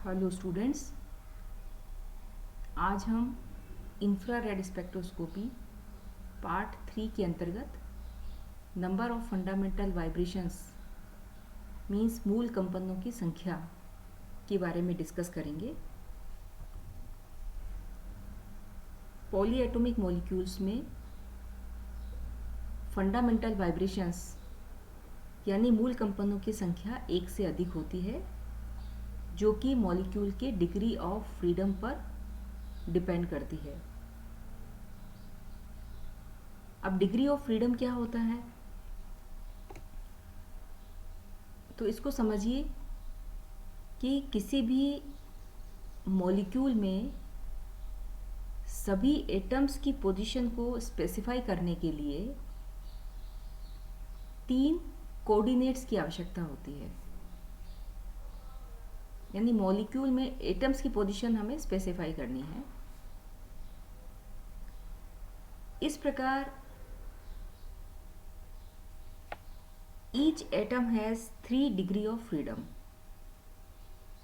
Hello students, आज हम infrared spectroscopy part 3 के अंतर्गत number of fundamental vibrations means मूल कंपनों की संख्या के बारे में डिस्कस करेंगे। पॉलीएटॉमिक मॉलिक्यूल्स में फंडामेंटल वाइब्रेशंस यानी मूल कंपनों की संख्या एक से अधिक होती है, जो कि मॉलिक्यूल के डिग्री ऑफ फ्रीडम पर डिपेंड करती है। अब डिग्री ऑफ फ्रीडम क्या होता है, तो इसको समझिए कि किसी भी मॉलिक्यूल में सभी एटम्स की पोजीशन को स्पेसिफाई करने के लिए 3 कोऑर्डिनेट्स की आवश्यकता होती है। यानी मॉलिक्यूल में एटम्स की पोजीशन हमें स्पेसिफाई करनी है। इस प्रकार each atom has 3 degree of freedom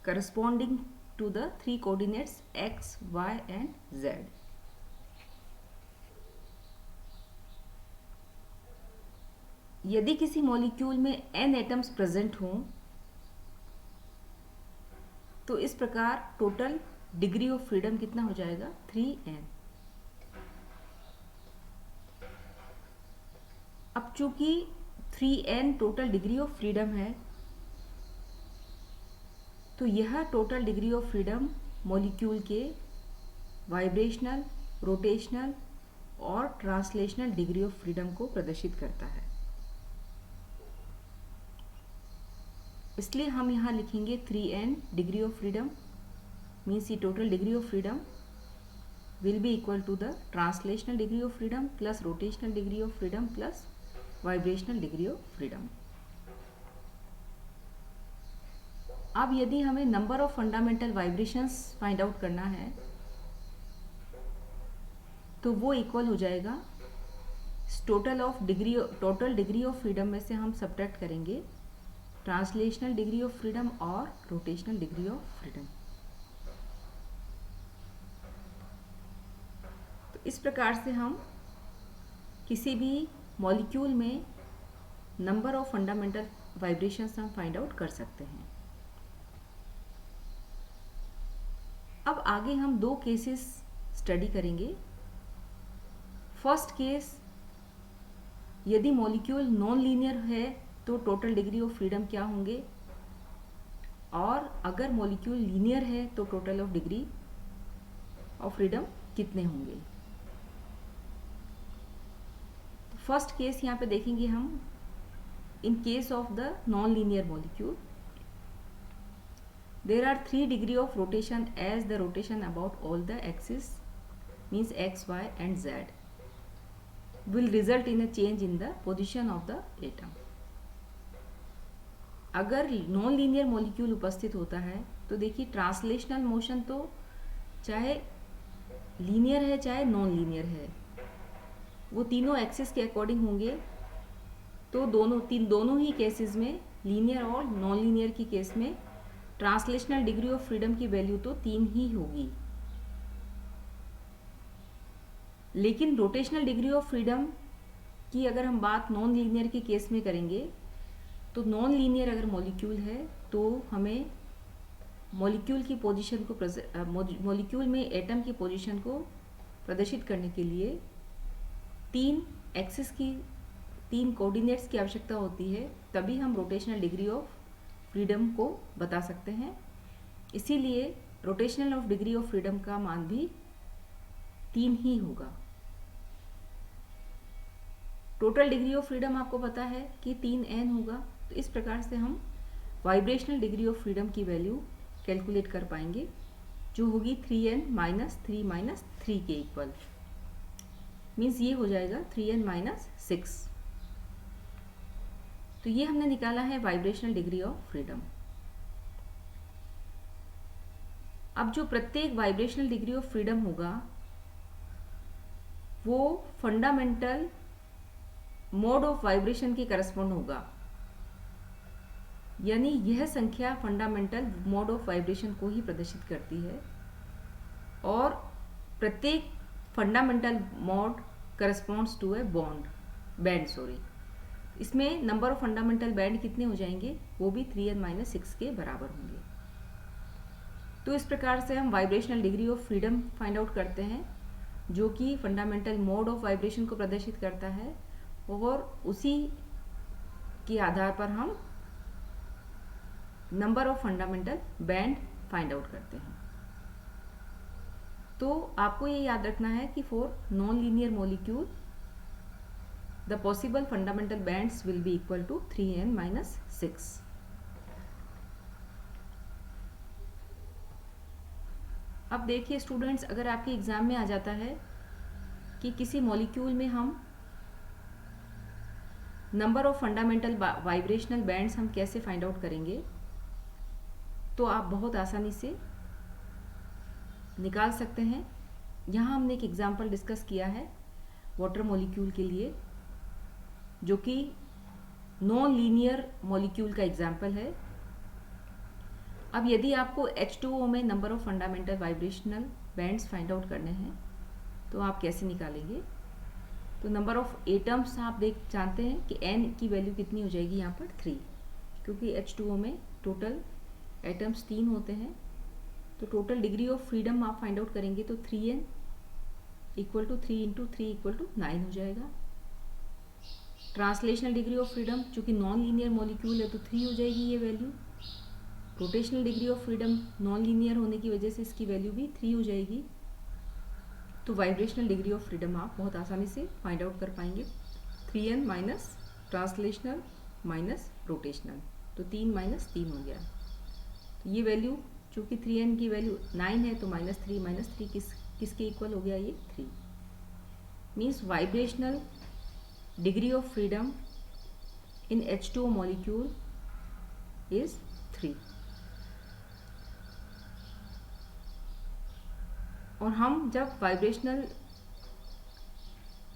corresponding to the 3 coordinates x, y and z. यदि किसी मॉलिक्यूल में n एटम्स प्रेजेंट हों तो इस प्रकार टोटल डिग्री ऑफ फ्रीडम कितना हो जाएगा, 3n। अब चूंकि 3n total degree of freedom है, तो यह total degree of freedom molecule के वाइब्रेशनल, रोटेशनल और ट्रांसलेशनल डिग्री ऑफ फ्रीडम को प्रदर्शित करता है। इसलिए हम यहाँ लिखेंगे 3n degree of freedom means ये total degree of freedom will be equal to the translational degree of freedom plus rotational degree of freedom plus vibrational degree of freedom. अब यदि हमें number of fundamental vibrations find out करना है तो वो equal हो जाएगा टोटल डिग्री ऑफ फ्रीडम में से हम सब्ट्रैक्ट करेंगे ट्रांसलेशनल डिग्री ऑफ फ्रीडम और रोटेशनल डिग्री ऑफ फ्रीडम। तो इस प्रकार से हम किसी भी मॉलिक्यूल में नंबर ऑफ फंडामेंटल वाइब्रेशंस हम फाइंड आउट कर सकते हैं। अब आगे हम 2 केसेस स्टडी करेंगे। फर्स्ट केस, यदि मॉलिक्यूल नॉन लीनियर है तो टोटल डिग्री ऑफ फ्रीडम क्या होंगे, और अगर मॉलिक्यूल लीनियर है तो total of degree of freedom कितने होंगे। फर्स्ट केस यहाँ पे देखेंगे हम। इन case of the non linear molecule there are 3 degree of rotation as the rotation about all the axis means x, y and z will result in a change in the position of the atom. अगर non linear molecule उपस्थित होता है तो देखिए translational motion तो चाहे linear है चाहे नॉन लीनियर है, वो तीनों एक्सिस के अकॉर्डिंग होंगे। तो दोनों ही केसेस में, लीनियर और नॉन लीनियर की केस में, ट्रांसलेशनल डिग्री ऑफ फ्रीडम की वैल्यू तो 3 ही होगी। लेकिन रोटेशनल डिग्री ऑफ फ्रीडम की अगर हम बात नॉन लीनियर के केस में करेंगे तो नॉन लीनियर अगर मॉलिक्यूल है तो हमें मॉलिक्यूल की पोजीशन को मॉलिक्यूल में एटम की पोजीशन को प्रदर्शित करने के लिए 3 एक्सिस की 3 कोऑर्डिनेट्स की आवश्यकता होती है, तभी हम रोटेशनल डिग्री ऑफ फ्रीडम को बता सकते हैं। इसीलिए rotational of degree of freedom का मान भी 3 ही होगा। टोटल डिग्री ऑफ फ्रीडम आपको पता है कि 3n होगा। तो इस प्रकार से हम वाइब्रेशनल डिग्री ऑफ फ्रीडम की वैल्यू कैलकुलेट कर पाएंगे, जो होगी 3n माइनस 3 माइनस 3 के इक्वल मीन्स ये हो जाएगा 3n माइनस 6। तो ये हमने निकाला है वाइब्रेशनल डिग्री ऑफ फ्रीडम। अब जो प्रत्येक वाइब्रेशनल डिग्री ऑफ फ्रीडम होगा वो फंडामेंटल मोड ऑफ वाइब्रेशन के करस्पॉन्ड होगा। यानी यह संख्या फंडामेंटल मोड ऑफ वाइब्रेशन को ही प्रदर्शित करती है और प्रत्येक fundamental mode corresponds to a band. इसमें नंबर ऑफ फंडामेंटल बैंड कितने हो जाएंगे, वो भी 3n-6 के बराबर होंगे। तो इस प्रकार से हम vibrational degree of freedom find out करते हैं, जो कि फंडामेंटल मोड ऑफ वाइब्रेशन को प्रदर्शित करता है, और उसी के आधार पर हम number of fundamental band find out करते हैं। तो आपको ये याद रखना है कि for non linear molecule the possible fundamental bands will be equal to 3n-6। अब देखिए स्टूडेंट्स, अगर आपके एग्जाम में आ जाता है कि किसी मॉलिक्यूल में हम number of fundamental vibrational bands हम कैसे फाइंड आउट करेंगे, तो आप बहुत आसानी से निकाल सकते हैं। यहाँ हमने एक एग्जाम्पल डिस्कस किया है वाटर मॉलिक्यूल के लिए, जो कि नॉन लीनियर मॉलिक्यूल का एग्जाम्पल है। अब यदि आपको H2O में number of fundamental vibrational bands find out करने हैं, तो आप कैसे निकालेंगे। तो नंबर ऑफ एटम्स आप जानते हैं कि n की वैल्यू कितनी हो जाएगी यहाँ पर 3, क्योंकि H2O में टोटल एटम्स 3 होते हैं। तो टोटल डिग्री ऑफ फ्रीडम आप फाइंड आउट करेंगे तो 3n = 3 × 3 = 9 हो जाएगा। ट्रांसलेशनल डिग्री ऑफ फ्रीडम, चूंकि नॉन लीनियर मॉलिक्यूल है तो 3 हो जाएगी ये value. Rotational degree of freedom non linear होने की वजह से इसकी वैल्यू भी 3 हो जाएगी। तो वाइब्रेशनल डिग्री ऑफ फ्रीडम आप बहुत आसानी से फाइंड आउट कर पाएंगे। 3n minus translational minus rotational, तो 3 - 3 हो गया। तो ये वैल्यू, चूंकि 3n की वैल्यू 9 है, तो -3 किसके इक्वल हो गया, ये 3। Means vibrational degree of freedom in H2O molecule is 3। और हम जब वाइब्रेशनल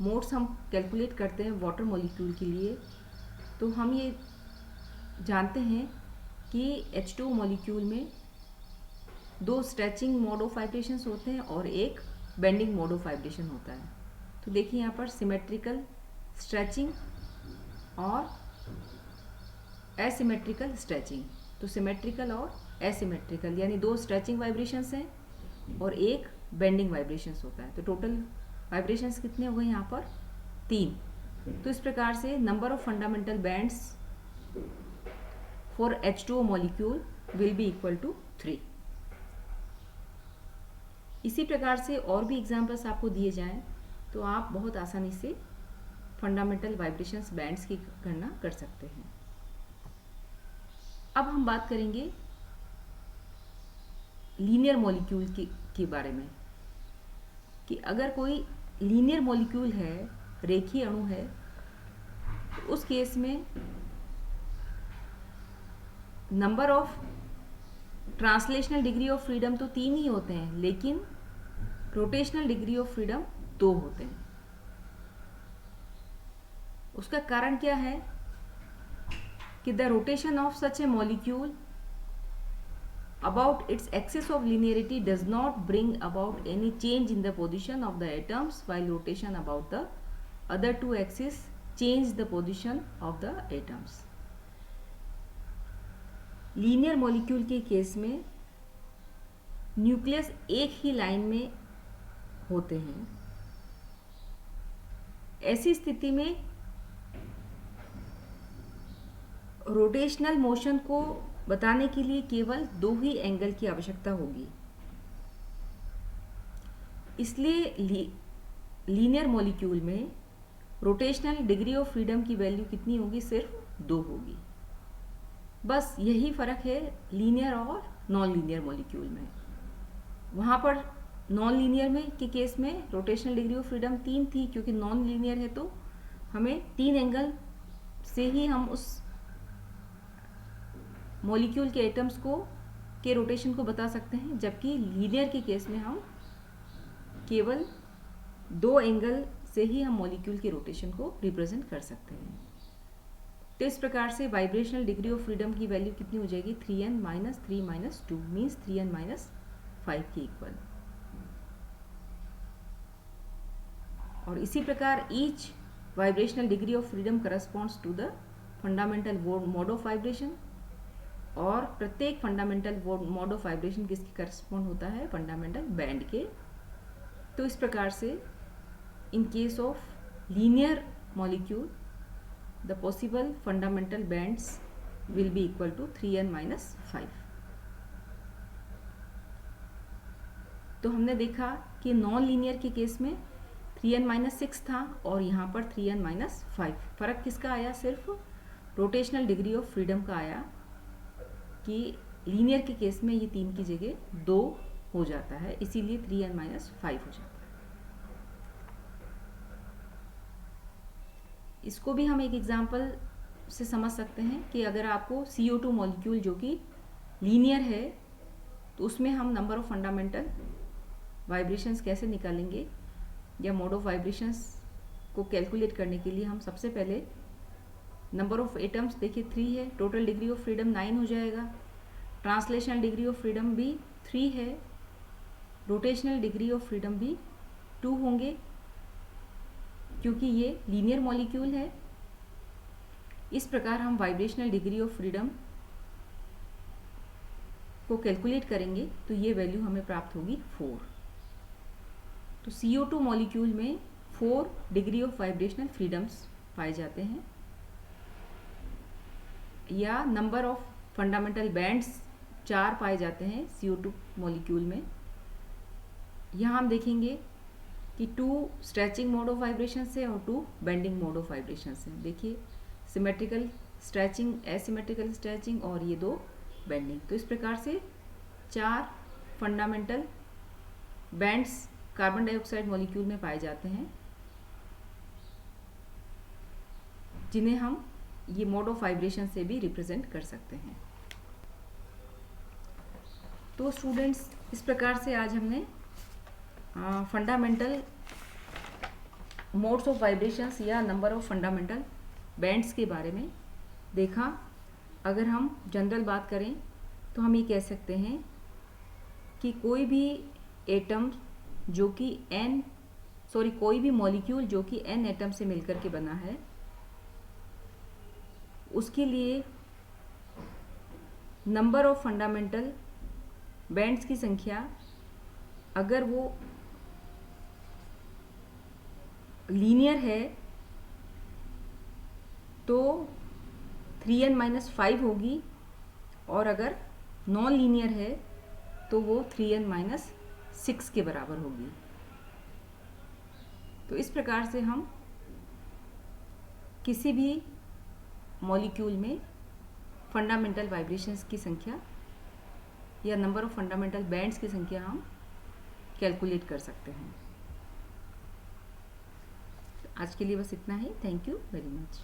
मोड्स हम कैलकुलेट करते हैं वाटर मॉलिक्यूल के लिए, तो हम ये जानते हैं कि H2O मॉलिक्यूल में 2 स्ट्रेचिंग मोड ऑफ वाइब्रेशंस होते हैं और एक बेंडिंग मोड ऑफ वाइब्रेशन होता है। तो देखिए यहाँ पर सिमेट्रिकल स्ट्रेचिंग और एसिमेट्रिकल स्ट्रेचिंग। तो सिमेट्रिकल और एसिमेट्रिकल यानी 2 स्ट्रेचिंग वाइब्रेशंस हैं और एक बेंडिंग वाइब्रेशंस होता है। तो टोटल वाइब्रेशंस कितने हो गए यहाँ पर, 3। तो इस प्रकार से number of fundamental bands for H2O molecule will be equal to 3। इसी प्रकार से और भी एग्जाम्पल्स आपको दिए जाएं तो आप बहुत आसानी से फंडामेंटल वाइब्रेशंस बैंड्स की गणना कर सकते हैं। अब हम बात करेंगे लीनियर मॉलिक्यूल के बारे में, कि अगर कोई लीनियर मॉलिक्यूल है, रेखीय अणु है, तो उस केस में number of translational degree of freedom तो 3 ही होते हैं, लेकिन रोटेशनल डिग्री ऑफ फ्रीडम 2 होते हैं। उसका कारण क्या है कि the rotation of such A molecule about its axis of linearity does not bring about any change in the position of the atoms, while rotation about the other 2 axes change the position of the atoms। Linear molecule के case में nucleus एक ही line में होते हैं। ऐसी स्थिति में rotational motion को बताने के लिए केवल 2 ही एंगल की आवश्यकता होगी। इसलिए लीनियर मॉलिक्यूल में रोटेशनल डिग्री ऑफ फ्रीडम की वैल्यू कितनी होगी, सिर्फ 2 होगी। बस यही फर्क है लीनियर और नॉन लीनियर मॉलिक्यूल में। वहाँ पर नॉन लीनियर में के केस में रोटेशनल डिग्री ऑफ फ्रीडम 3 थी, क्योंकि नॉन लीनियर है तो हमें 3 एंगल से ही हम उस मॉलिक्यूल के एटम्स के रोटेशन को बता सकते हैं, जबकि लीनियर के केस में हम केवल 2 एंगल से ही हम मॉलिक्यूल के रोटेशन को रिप्रेजेंट कर सकते हैं। तो इस प्रकार से वाइब्रेशनल डिग्री ऑफ फ्रीडम की वैल्यू कितनी हो जाएगी, 3n minus 3 minus 2 means 3n minus 5 के इक्वल। और इसी प्रकार each vibrational degree of freedom corresponds to the fundamental mode of vibration, और प्रत्येक फंडामेंटल मोड ऑफ वाइब्रेशन किसके करस्पॉन्ड होता है, फंडामेंटल बैंड के। तो इस प्रकार से in case of linear molecule the possible fundamental bands will be equal to 3n minus 5। तो हमने देखा कि नॉन लीनियर के केस में 3n माइनस 6 था और यहाँ पर 3n माइनस 5। फर्क किसका आया, सिर्फ रोटेशनल डिग्री ऑफ फ्रीडम का आया कि लीनियर के केस में ये 3 की जगह 2 हो जाता है, इसीलिए 3n माइनस 5 हो जाता है। इसको भी हम एक एग्जांपल से समझ सकते हैं कि अगर आपको CO2 मॉलिक्यूल जो कि लीनियर है, तो उसमें हम नंबर ऑफ फंडामेंटल वाइब्रेशंस कैसे निकालेंगे, या मोड ऑफ वाइब्रेशंस को कैलकुलेट करने के लिए हम सबसे पहले नंबर ऑफ एटम्स देखिए 3 है, टोटल डिग्री ऑफ फ्रीडम 9 हो जाएगा, ट्रांसलेशनल डिग्री ऑफ फ्रीडम भी 3 है, रोटेशनल डिग्री ऑफ फ्रीडम भी 2 होंगे क्योंकि ये लीनियर मॉलिक्यूल है। इस प्रकार हम वाइब्रेशनल डिग्री ऑफ फ्रीडम को कैलकुलेट करेंगे तो ये वैल्यू हमें प्राप्त होगी 4। तो CO2 मॉलिक्यूल में 4 डिग्री ऑफ वाइब्रेशनल फ्रीडम्स पाए जाते हैं, या नंबर ऑफ फंडामेंटल बैंड्स 4 पाए जाते हैं CO2 मॉलिक्यूल में। यहाँ हम देखेंगे कि 2 स्ट्रेचिंग मोड ऑफ वाइब्रेशन से और 2 बेंडिंग मोड ऑफ वाइब्रेशन से। देखिए सिमेट्रिकल स्ट्रेचिंग, एसिमेट्रिकल स्ट्रेचिंग और ये 2 बेंडिंग। तो इस प्रकार से 4 fundamental bands carbon dioxide molecule में पाए जाते हैं, जिन्हें हम ये मोड ऑफ वाइब्रेशन से भी रिप्रेजेंट कर सकते हैं। तो स्टूडेंट्स, इस प्रकार से आज हमने फंडामेंटल मोड्स ऑफ वाइब्रेशंस या नंबर ऑफ फंडामेंटल बैंड्स के बारे में देखा। अगर हम जनरल बात करें तो हम ये कह सकते हैं कि कोई भी एटम जो कि कोई भी मॉलिक्यूल जो कि n एटम से मिलकर के बना है, उसके लिए नंबर ऑफ फंडामेंटल बैंड्स की संख्या अगर वो लीनियर है तो 3n माइनस 5 होगी, और अगर नॉन लीनियर है तो वो 3n माइनस 6 के बराबर होगी। तो इस प्रकार से हम किसी भी मॉलिक्यूल में फंडामेंटल वाइब्रेशंस की संख्या या नंबर ऑफ फंडामेंटल बैंड्स की संख्या हम कैलकुलेट कर सकते हैं। आज के लिए बस इतना ही। Thank you very much.